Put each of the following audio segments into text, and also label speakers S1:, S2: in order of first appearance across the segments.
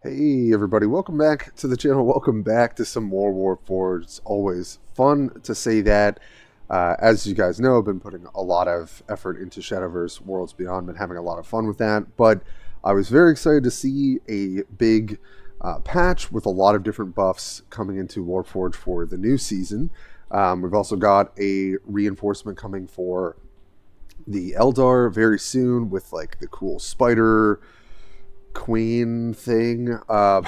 S1: Hey everybody, welcome back to the channel. Welcome back to some more Warpforge. It's always fun to say that. As you guys know, I've been putting a lot of effort into Shadowverse Worlds Beyond, been having a lot of fun with that. But I was very excited to see a big patch with a lot of different buffs coming into Warpforge for the new season. We've also got a reinforcement coming for the Eldar very soon with like the cool spider queen thing. I'm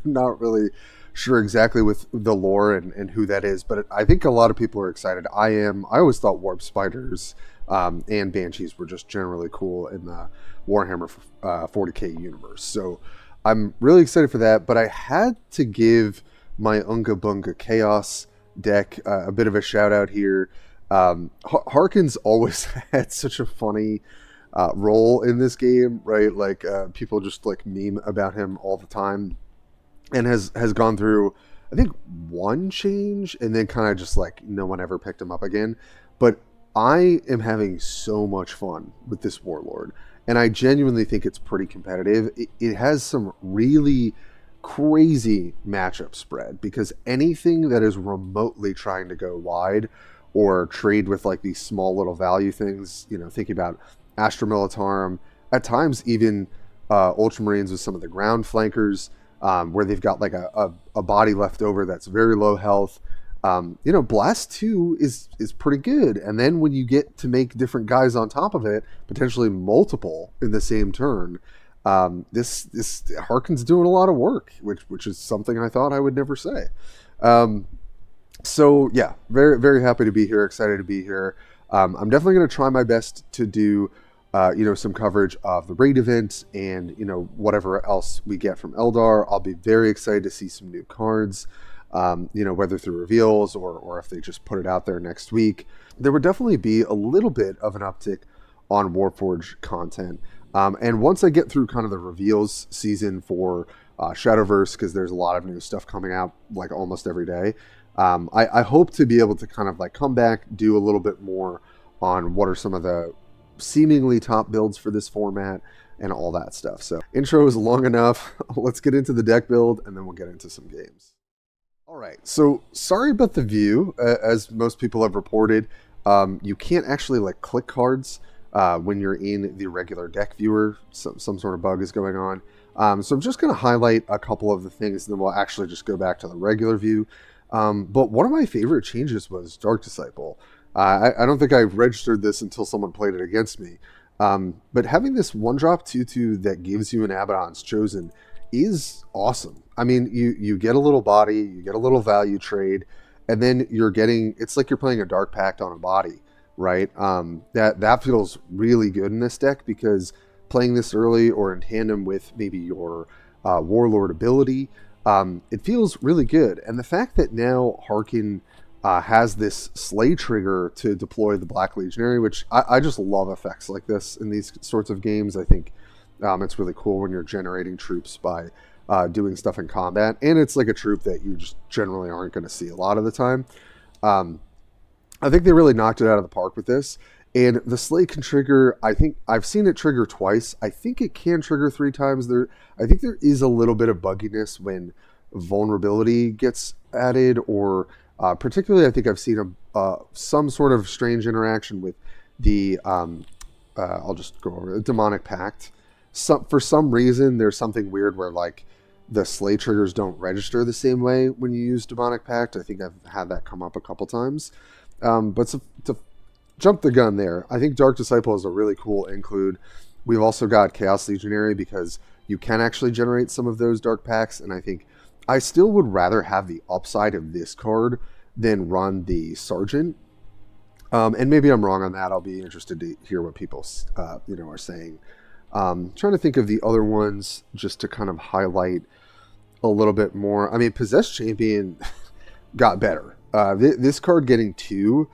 S1: not really sure exactly with the lore and who that is, but I think a lot of people are excited. I am. I always thought warp spiders and banshees were just generally cool in the Warhammer 40k universe. So I'm really excited for that. But I had to give my Unga Bunga Chaos deck a bit of a shout out here. Haarken's always had such a funny role in this game, right? Like people just like meme about him all the time, and has gone through, I think, one change, and then kind of just like no one ever picked him up again. But I am having so much fun with this warlord, and I genuinely think it's pretty competitive. It has some really crazy matchup spread because anything that is remotely trying to go wide or trade with like these small little value things, thinking about Astra Militarum, at times even Ultramarines with some of the ground flankers, where they've got like a body left over that's very low health. Blast 2 is pretty good. And then when you get to make different guys on top of it, potentially multiple in the same turn, this Haarken's doing a lot of work, which is something I thought I would never say. So yeah, very, very happy to be here, excited to be here. I'm definitely going to try my best to do some coverage of the raid event and, whatever else we get from Eldar. I'll be very excited to see some new cards, whether through reveals or if they just put it out there next week. There would definitely be a little bit of an uptick on Warpforge content. And once I get through kind of the reveals season for Shadowverse, because there's a lot of new stuff coming out like almost every day, I hope to be able to kind of like come back, do a little bit more on what are some of the seemingly top builds for this format and all that stuff. So intro is long enough. Let's get into the deck build and then we'll get into some games. All right, so sorry about the view. As most people have reported, you can't actually like click cards when you're in the regular deck viewer. Some sort of bug is going on. So I'm just going to highlight a couple of the things and then we'll actually just go back to the regular view. But one of my favorite changes was Dark Disciple. I don't think I registered this until someone played it against me. But having this 1-drop 2/2 that gives you an Abaddon's Chosen is awesome. I mean, you get a little body, you get a little value trade, and then it's like you're playing a Dark Pact on a body, right? That feels really good in this deck because playing this early or in tandem with maybe your Warlord ability, it feels really good. And the fact that now Haarken has this slay trigger to deploy the Black Legionary, which I just love effects like this in these sorts of games. I think it's really cool when you're generating troops by doing stuff in combat, and it's like a troop that you just generally aren't going to see a lot of the time. I think they really knocked it out of the park with this. And the slay can trigger, I think I've seen it trigger twice. I think it can trigger 3 times. I think there is a little bit of bugginess when vulnerability gets added, or particularly I think I've seen some sort of strange interaction with the, I'll just go over it, Demonic Pact. For some reason, there's something weird where like the slay triggers don't register the same way when you use Demonic Pact. I think I've had that come up a couple times. But to jump the gun there, I think Dark Disciple is a really cool include. We've also got Chaos Legionary because you can actually generate some of those Dark Pacts, and I think I still would rather have the upside of this card than run the Sergeant. And maybe I'm wrong on that. I'll be interested to hear what people are saying. Trying to think of the other ones just to kind of highlight a little bit more. I mean, Possessed Champion got better. This card getting 2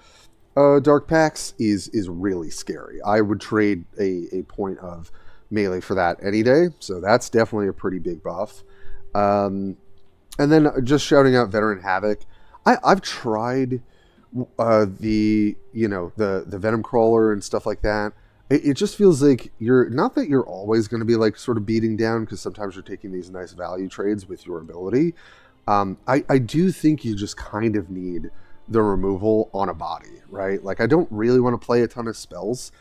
S1: Dark Packs is really scary. I would trade a point of melee for that any day, so that's definitely a pretty big buff. And then just shouting out Veteran Havoc. I've tried the Venom Crawler and stuff like that. it just feels like you're not that you're always going to be like sort of beating down, because sometimes you're taking these nice value trades with your ability. I do think you just kind of need the removal on a body, right? Like I don't really want to play a ton of spells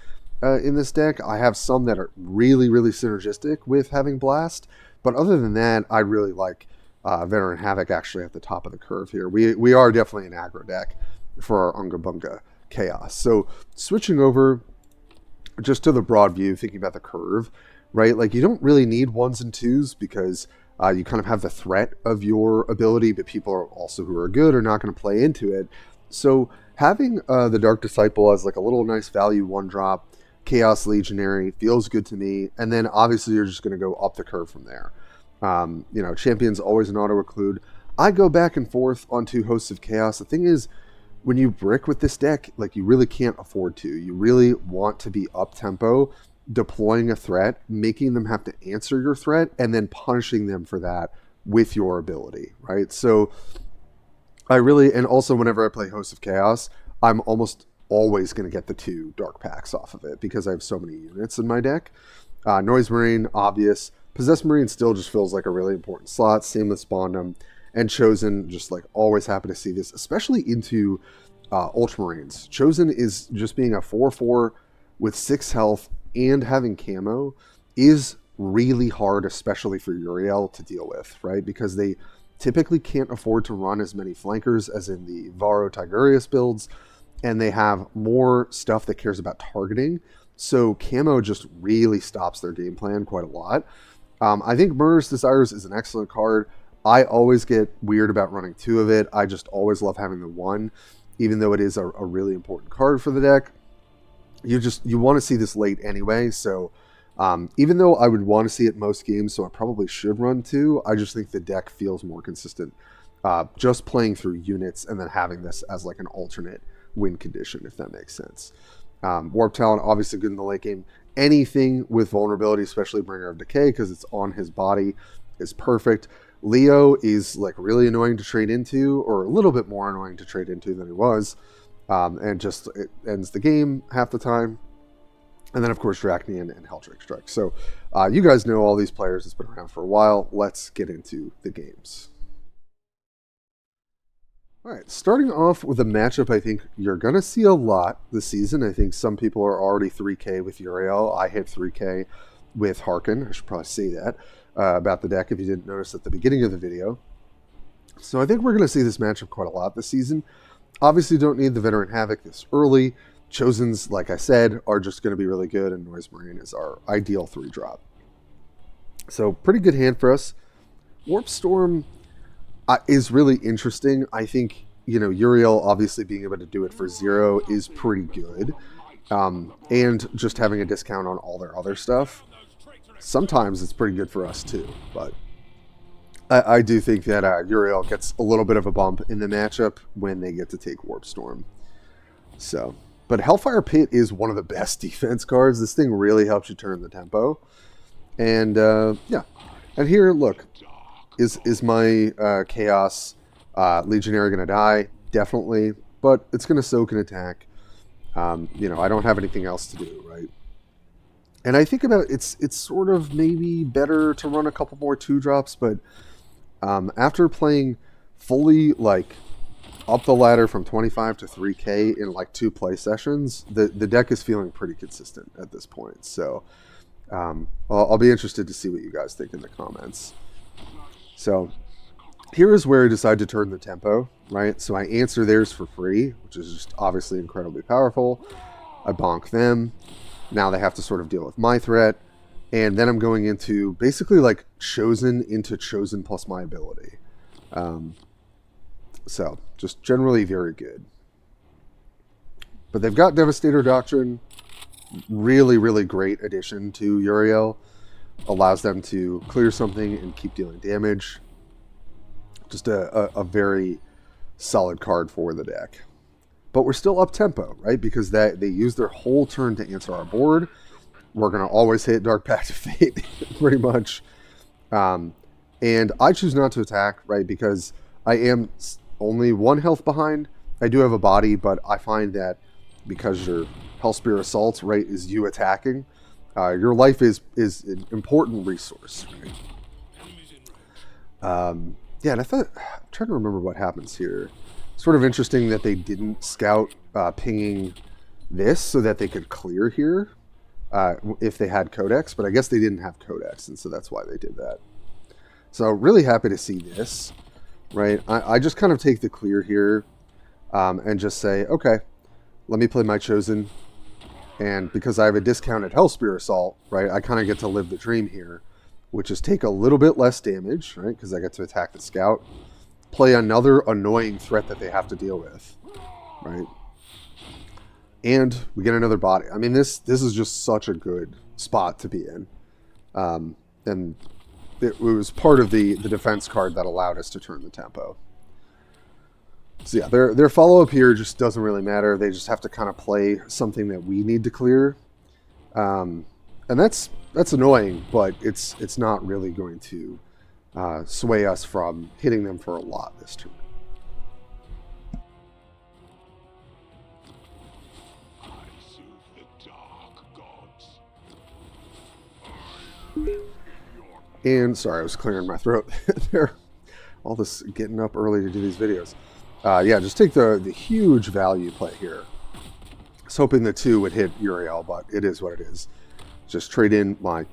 S1: in this deck. I have some that are really, really synergistic with having Blast, but other than that, I really like Veteran Havoc actually at the top of the curve here. We are definitely an aggro deck for our Unga Bunga Chaos. So switching over just to the broad view, thinking about the curve, right? Like you don't really need 1s and 2s because you kind of have the threat of your ability, but people are also who are good are not going to play into it. So having the Dark Disciple as like a little nice value 1-drop, Chaos Legionary feels good to me. And then obviously you're just going to go up the curve from there. Champion's always an auto-occlude. I go back and forth onto Hosts of Chaos. The thing is, when you brick with this deck, like you really can't afford to. You really want to be up-tempo, deploying a threat, making them have to answer your threat, and then punishing them for that with your ability, right? So and also whenever I play Hosts of Chaos, I'm almost always going to get the 2 Dark Packs off of it because I have so many units in my deck. Noise Marine, obvious. Possessed Marine still just feels like a really important slot. Same with Spawndom. And Chosen, just like always happy to see this, especially into Ultramarines. Chosen is just being a 4/4 with 6 health and having camo is really hard, especially for Uriel to deal with, right? Because they typically can't afford to run as many flankers as in the Varo Tigurius builds, and they have more stuff that cares about targeting. So camo just really stops their game plan quite a lot. I think Murderous Desires is an excellent card. I always get weird about running 2 of it. I just always love having the 1, even though it is a really important card for the deck. You want to see this late anyway, so even though I would want to see it most games, so I probably should run 2, I just think the deck feels more consistent just playing through units and then having this as like an alternate win condition, if that makes sense. Warp Talent, obviously good in the late game. Anything with vulnerability, especially Bringer of Decay, because it's on his body, is perfect. Leo is like really annoying to trade into, or a little bit more annoying to trade into than he was, and just it ends the game half the time. And then of course Dracnian and Helldrake Strike. So you guys know all these players. It's been around for a while. Let's get into the games. All right, starting off with a matchup I think you're going to see a lot this season. I think some people are already 3K with Uriel. I hit 3K with Haarken. I should probably say that about the deck if you didn't notice at the beginning of the video. So I think we're going to see this matchup quite a lot this season. Obviously don't need the Veteran Havoc this early. Chosens, like I said, are just going to be really good, and Noise Marine is our ideal 3-drop. So pretty good hand for us. Warp Storm is really interesting. I think, Uriel obviously being able to do it for 0 is pretty good. And just having a discount on all their other stuff, sometimes it's pretty good for us too. But I do think that Uriel gets a little bit of a bump in the matchup when they get to take Warp Storm. So, but Hellfire Pit is one of the best defense cards. This thing really helps you turn the tempo. And yeah, and here, look, is my Chaos Legionary going to die? Definitely, but it's going to soak an attack. I don't have anything else to do, right? And I think about it's sort of maybe better to run a couple more 2-drops, but after playing fully like up the ladder from 25 to 3K in like 2 play sessions, the deck is feeling pretty consistent at this point. So I'll be interested to see what you guys think in the comments. So here is where I decide to turn the tempo, right? So I answer theirs for free, which is just obviously incredibly powerful. I bonk them. Now they have to sort of deal with my threat. And then I'm going into basically like Chosen into Chosen plus my ability. So just generally very good. But they've got Devastator Doctrine. Really, really great addition to Uriel. Allows them to clear something and keep dealing damage. Just a very solid card for the deck. But we're still up tempo, right? Because they use their whole turn to answer our board. We're going to always hit Dark Pact of Fate, pretty much. And I choose not to attack, right? Because I am only 1 health behind. I do have a body, but I find that because you're Hellspear Assault, right, is you attacking. Your life is an important resource, right? Yeah, and I'm trying to remember what happens here. Sort of interesting that they didn't scout pinging this so that they could clear here if they had Codex, but I guess they didn't have Codex, and so that's why they did that. So really happy to see this, right? I just kind of take the clear here and just say, okay, let me play my Chosen, and because I have a discounted Hellspear Assault, right, I kind of get to live the dream here, which is take a little bit less damage, right, because I get to attack the Scout, play another annoying threat that they have to deal with, right? And we get another body. I mean, this is just such a good spot to be in. And it was part of the defense card that allowed us to turn the tempo. So yeah, their follow-up here just doesn't really matter. They just have to kind of play something that we need to clear. And that's annoying, but it's not really going to sway us from hitting them for a lot this turn. And sorry, I was clearing my throat there. All this getting up early to do these videos. Yeah, just take the huge value play here. I was hoping the 2 would hit Uriel, but it is what it is. Just trade in my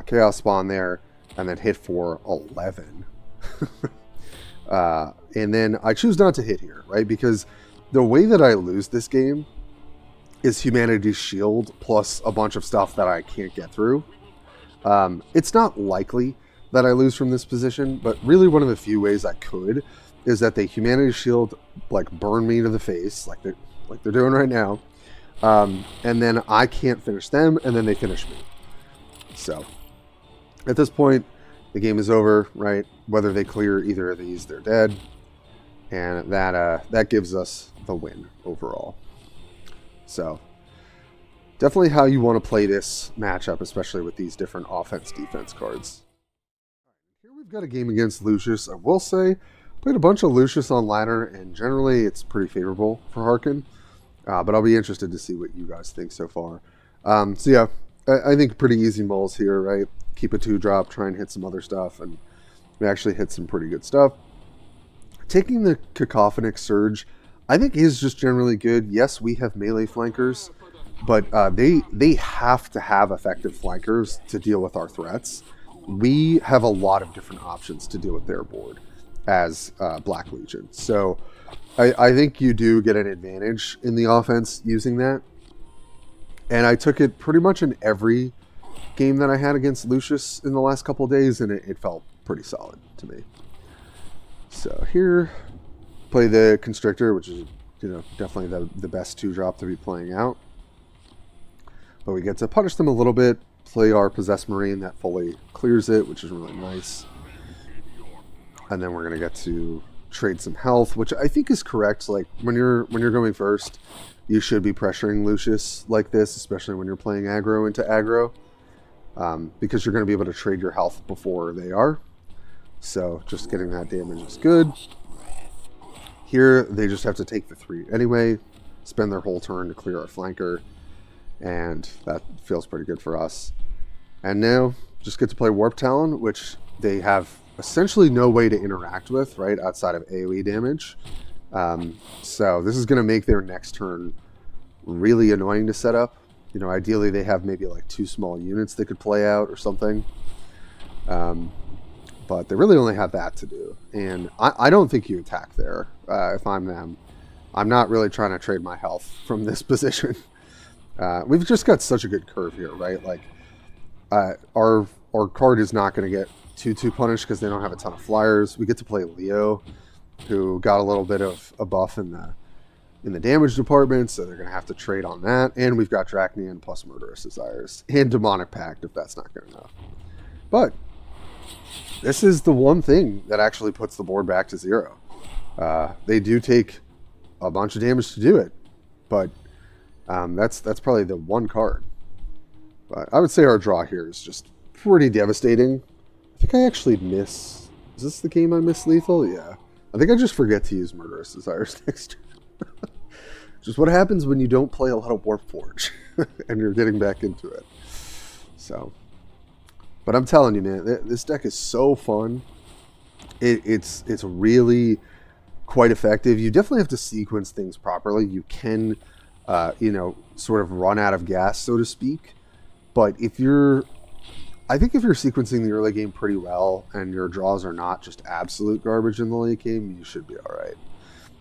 S1: Chaos Spawn there, and then hit for 11. And then I choose not to hit here, right? Because the way that I lose this game is Humanity's Shield plus a bunch of stuff that I can't get through. It's not likely that I lose from this position, but really one of the few ways I could is that they Humanity's Shield like burn me to the face, like they're doing right now, and then I can't finish them, and then they finish me. So at this point, the game is over, right? Whether they clear either of these, they're dead, and that gives us the win overall. So definitely how you want to play this matchup, especially with these different offense-defense cards. Here we've got a game against Lucius. I will say, played a bunch of Lucius on ladder, and generally it's pretty favorable for Haarken. But I'll be interested to see what you guys think so far. So yeah, I think pretty easy mulls here, right? Keep a 2-drop, try and hit some other stuff, and we actually hit some pretty good stuff. Taking the Cacophonic Surge, I think is just generally good. Yes, we have melee flankers, but they have to have effective flankers to deal with our threats. We have a lot of different options to deal with their board as Black Legion. So I think you do get an advantage in the offense using that. And I took it pretty much in every game that I had against Lucius in the last couple of days, and it felt pretty solid to me. So here, play the Constrictor, which is definitely the best 2-drop to be playing out. But we get to punish them a little bit, play our Possessed Marine that fully clears it, which is really nice. And then we're going to get to trade some health, which I think is correct. Like when you're going first, you should be pressuring Lucius like this, especially when you're playing aggro into aggro, because you're going to be able to trade your health before they are. So just getting that damage is good. Here, they just have to take the 3 anyway, spend their whole turn to clear our flanker, and that feels pretty good for us. And now, just get to play Warp Talon, which they have essentially no way to interact with, right, outside of AoE damage. So this is going to make their next turn really annoying to set up. Ideally they have maybe like 2 small units they could play out or something. But they really only have that to do. And I don't think you attack there if I'm them. I'm not really trying to trade my health from this position. We've just got such a good curve here, right? Like our card is not going to get too punished because they don't have a ton of flyers. We get to play Leo, who got a little bit of a buff in the damage department, so they're going to have to trade on that. And we've got Drachnian plus Murderous Desires and Demonic Pact if that's not good enough. But this is the one thing that actually puts the board back to 0. They do take a bunch of damage to do it, but that's probably the one card. But I would say our draw here is just pretty devastating. I think I actually miss... Is this the game I miss lethal? Yeah. I think I just forget to use Murderous Desires next turn. Just what happens when you don't play a lot of Warpforge and you're getting back into it. So, but I'm telling you, man, this deck is so fun. It's really quite effective. You definitely have to sequence things properly. You can, sort of run out of gas, so to speak. But I think if you're sequencing the early game pretty well and your draws are not just absolute garbage in the late game, you should be all right.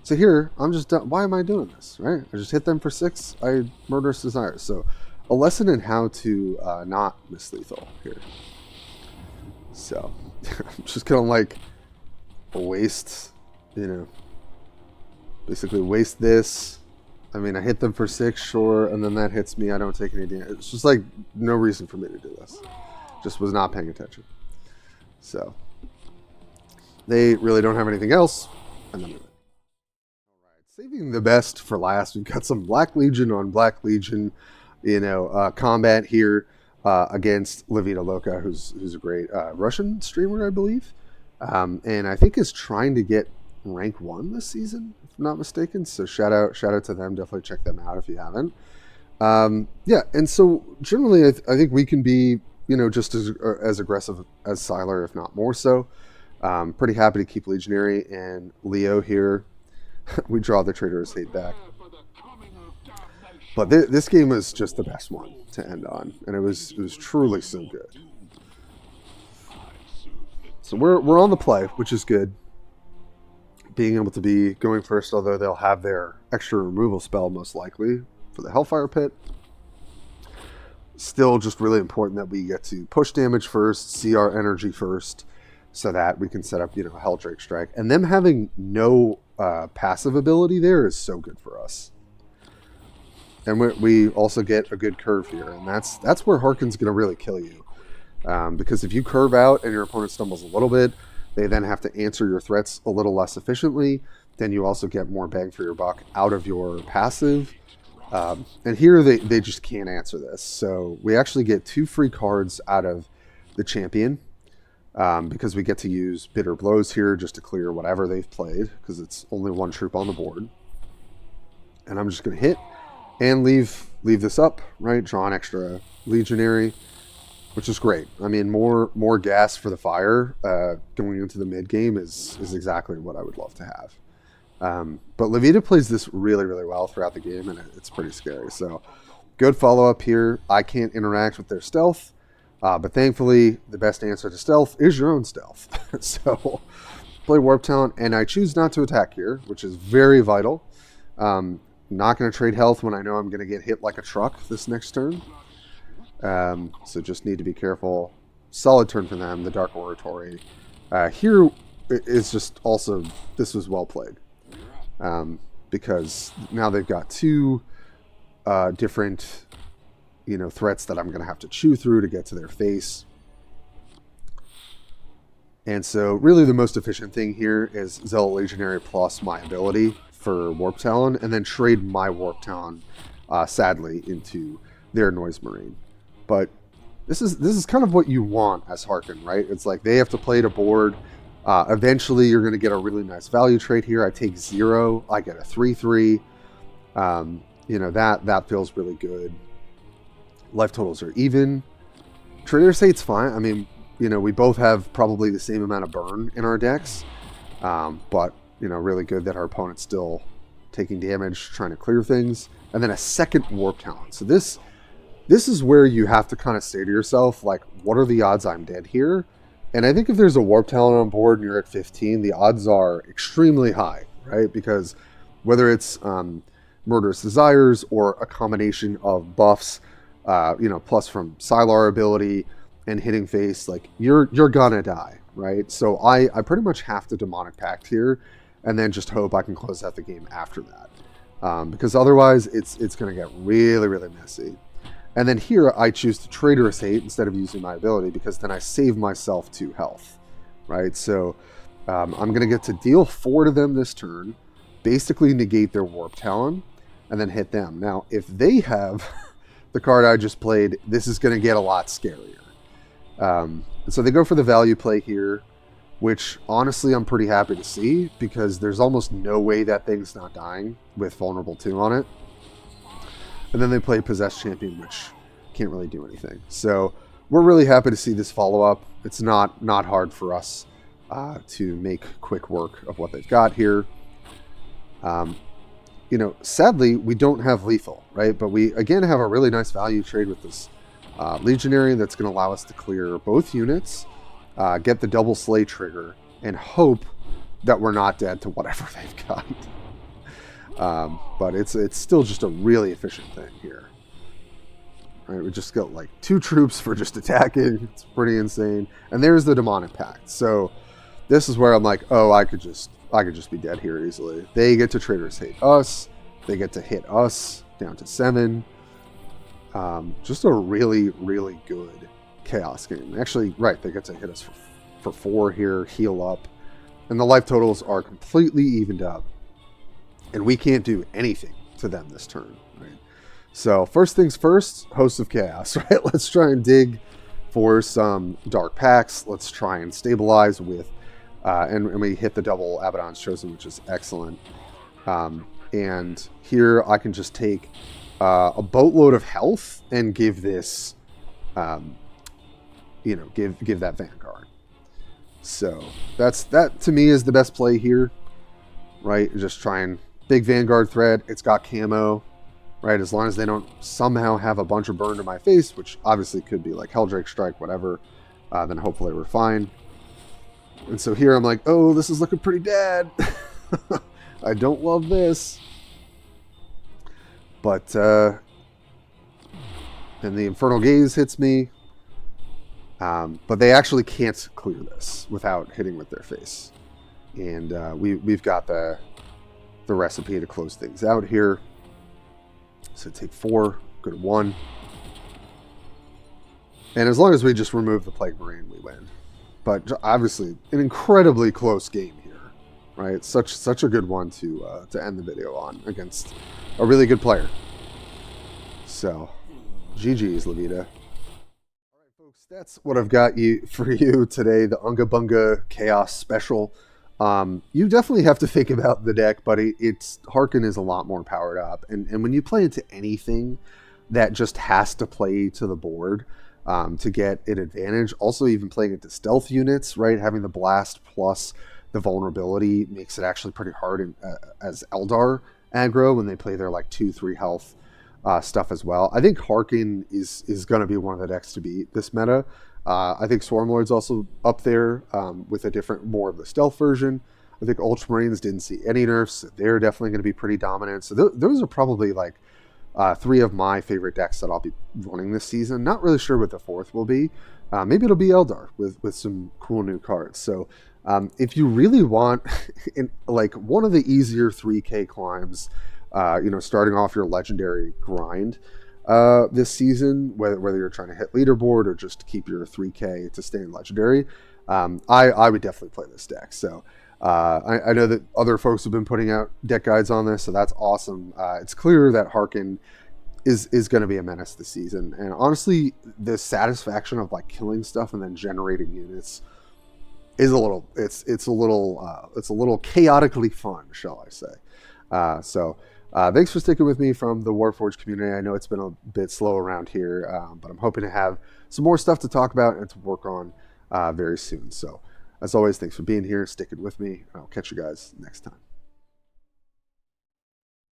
S1: So here, I'm just done. Why am I doing this, right? I just hit them for 6. I Murderous Desires. So a lesson in how to not miss lethal here. So I'm just going to like waste, basically waste this. I mean, I hit them for 6, sure, and then that hits me. I don't take any damage. It's just like no reason for me to do this. Just was not paying attention. So they really don't have anything else, and then Alright, saving the best for last. We've got some Black Legion on Black Legion, combat here against Levita Loca, who's a great Russian streamer, I believe, and I think is trying to get rank 1 this season, if I'm not mistaken. So shout out to them. Definitely check them out if you haven't. And so generally, I think we can be just as aggressive as Sylar, if not more so. Pretty happy to keep Legionary and Leo here. We draw the Traitorous Hate back. But this game was just the best one to end on, and it was truly so good. So we're on the play, which is good. Being able to be going first, although they'll have their extra removal spell most likely for the Hellfire Pit. Still just really important that we get to push damage first, see our energy first, so that we can set up, Helldrake Strike. And them having no passive ability there is so good for us. And we also get a good curve here, and that's where Haarken's going to really kill you. Because if you curve out and your opponent stumbles a little bit, they then have to answer your threats a little less efficiently. Then you also get more bang for your buck out of your passive. And here they just can't answer this. So we actually get 2 free cards out of the champion because we get to use Bitter Blows here just to clear whatever they've played, because it's only 1 troop on the board. And I'm just going to hit and leave this up, right? Draw an extra Legionary, which is great. I mean, more gas for the fire going into the mid game is exactly what I would love to have. But Levita plays this really, really well throughout the game, and it's pretty scary. So good follow-up here. I can't interact with their stealth, but thankfully the best answer to stealth is your own stealth. So play Warp Talent, and I choose not to attack here, which is very vital. Not going to trade health when I know I'm going to get hit like a truck this next turn. So just need to be careful. Solid turn for them, the Dark Oratory. Here is just also, this was well played. Because now they've got 2 different, threats that I'm going to have to chew through to get to their face. And so really the most efficient thing here is Zealot Legionary plus my ability for Warp Talon, and then trade my Warp Talon, sadly, into their Noise Marine. But this is kind of what you want as Haarken, right? It's like they have to play to board. Eventually, you're going to get a really nice value trade here. I take 0. I get a 3/3. That feels really good. Life totals are even. Traitorous Hate's fine. I mean, we both have probably the same amount of burn in our decks. But, really good that our opponent's still taking damage, trying to clear things. And then a second Warp Talent. So this is where you have to kind of say to yourself, like, what are the odds I'm dead here? And I think if there's a Warp Talent on board and you're at 15, the odds are extremely high, right? Because whether it's Murderous Desires or a combination of buffs, plus from Sylar ability and hitting face, like you're gonna die, right? So I pretty much have to Demonic Pact here, and then just hope I can close out the game after that, because otherwise it's gonna get really, really messy. And then here I choose to Traitorous Hate instead of using my ability, because then I save myself 2 health, right? So I'm going to get to deal 4 to them this turn, basically negate their Warp Talon, and then hit them. Now, if they have the card I just played, this is going to get a lot scarier. So they go for the value play here. which honestly I'm pretty happy to see, because there's almost no way that thing's not dying with Vulnerable 2 on it. And then they play Possessed Champion, which can't really do anything. So we're really happy to see this follow-up. It's not hard for us to make quick work of what they've got here. You know, sadly, we don't have lethal, right? But we, again, have a really nice value trade with this Legionary that's going to allow us to clear both units, get the double slay trigger, and hope that we're not dead to whatever they've got. But it's still just a really efficient thing here. Right, we just got like 2 troops for just attacking. It's pretty insane. And there's the Demonic Pact. So this is where I'm like, oh, I could just be dead here easily. They get to Traitors Hate us. They get to hit us down to 7. Just a really, really good Chaos game. Actually, right, they get to hit us for 4 here, heal up. And the life totals are completely evened up. And we can't do anything to them this turn, right? So first things first, Hosts of Chaos, right? Let's try and dig for some Dark Pacts. Let's try and stabilize with, and we hit the double Abaddon's Chosen, which is excellent. And here I can just take a boatload of health and give this, you know, give that Vanguard. So that to me is the best play here, right? Just try and big Vanguard threat. It's got camo, right? As long as they don't somehow have a bunch of burn to my face, which obviously could be like Helldrake Strike, whatever, then hopefully we're fine. And so here I'm like, oh, this is looking pretty bad. I don't love this. But then the Infernal Gaze hits me. But they actually can't clear this without hitting with their face. And we've got the recipe to close things out here. So take 4, go to 1. And as long as we just remove the Plague Marine, we win. But obviously, an incredibly close game here, right? Such a good one to end the video on against a really good player. So, GG's, Levita. All right, folks, that's what I've got for you today, the Unga Bunga Chaos Special. You definitely have to think about the deck, but Haarken is a lot more powered up. And when you play into anything that just has to play to the board to get an advantage, also even playing into stealth units, right? Having the blast plus the vulnerability makes it actually pretty hard as Eldar aggro when they play their like 2-3 health stuff as well. I think Haarken is going to be one of the decks to beat this meta. I think Swarmlord's also up there with a different, more of the stealth version. I think Ultramarines didn't see any nerfs. They're definitely going to be pretty dominant. So those are probably like 3 of my favorite decks that I'll be running this season. Not really sure what the 4th will be. Maybe it'll be Eldar with some cool new cards. So if you really want like one of the easier 3K climbs, starting off your legendary grind, this season, whether you're trying to hit leaderboard or just keep your 3K to stay in legendary, I would definitely play this deck. So I know that other folks have been putting out deck guides on this, so that's awesome. It's clear that Haarken is going to be a menace this season, and honestly, the satisfaction of like killing stuff and then generating units is a little chaotically fun, shall I say? Thanks for sticking with me from the Warpforge community. I know it's been a bit slow around here, but I'm hoping to have some more stuff to talk about and to work on very soon. So, as always, thanks for being here, sticking with me, and I'll catch you guys next time.